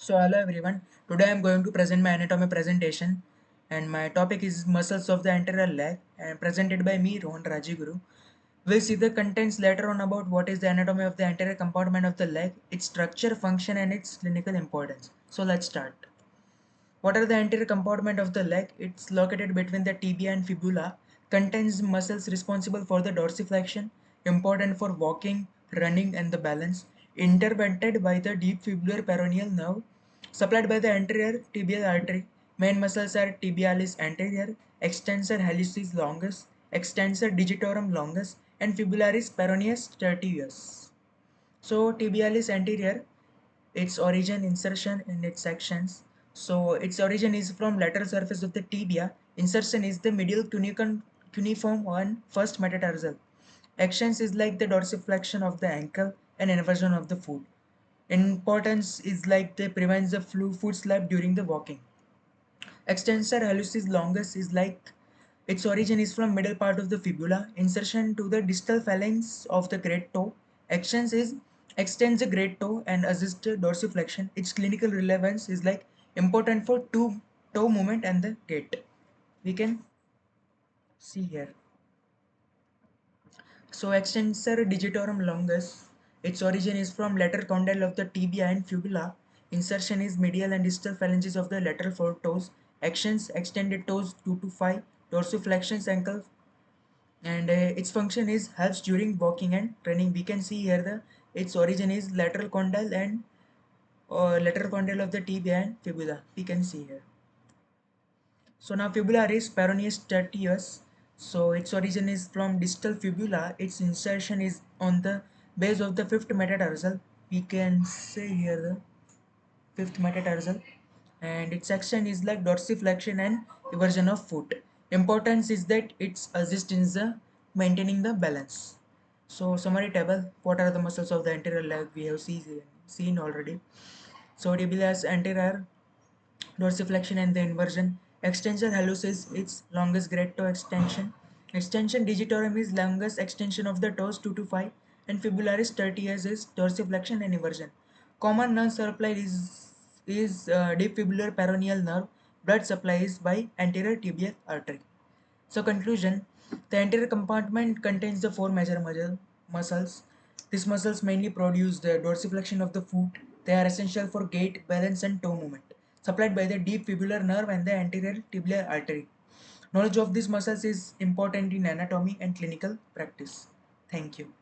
So hello everyone. Today I am going to present my anatomy presentation, and my topic is muscles of the anterior leg and presented by me Rohan Rajiguru. We'll see the contents later on about what is the anatomy of the anterior compartment of the leg, its structure, function and its clinical importance. So let's start. What are the anterior compartment of the leg? It's located between the tibia and fibula, contains muscles responsible for the dorsiflexion, important for walking, running and the balance, intervented by the deep fibular peroneal nerve, supplied by the anterior tibial artery. Main muscles are tibialis anterior, extensor hallucis longus, extensor digitorum longus, and fibularis peroneus tertius. So tibialis anterior, its origin, insertion and its sections. So its origin is from lateral surface of the tibia. Insertion is the medial cuneiform on first metatarsal. Actions is like the dorsiflexion of the ankle and inversion of the foot. Importance is like they prevents the foot slap during the walking. Extensor hallucis longus is like its origin is from middle part of the fibula, insertion to the distal phalanx of the great toe. Actions is extends the great toe and assists dorsiflexion. Its clinical relevance is like important for toe movement and the gait. We can see here. So extensor digitorum longus, its origin is from lateral condyle of the tibia and fibula. Insertion is medial and distal phalanges of the lateral foretoes. Actions extended toes 2 to 5, dorsiflexions ankle, and its function is helps during walking and running. We can see here the its origin is lateral condyle and lateral condyle of the tibia and fibula. We can see here. So now fibula is peroneus tertius. So its origin is from distal fibula. Its insertion is on the base of the fifth metatarsal. We can say here the fifth metatarsal, and its action is like dorsiflexion and eversion of foot. Importance is that it's assist in the maintaining the balance. So summary table, what are the muscles of the anterior leg we have seen already. So tibialis anterior, dorsiflexion and the inversion. Extensor hallucis, its longest great toe extension. Extension digitorum is longest extension of the toes 2 to 5, and fibularis tertius is dorsiflexion and inversion. Common nerve supply is deep fibular peroneal nerve. Blood supply is by anterior tibial artery. So conclusion, the anterior compartment contains the four major muscles. These muscles mainly produce the dorsiflexion of the foot. They are essential for gait, balance and toe movement, supplied by the deep fibular nerve and the anterior tibial artery. Knowledge of these muscles is important in anatomy and clinical practice. Thank you.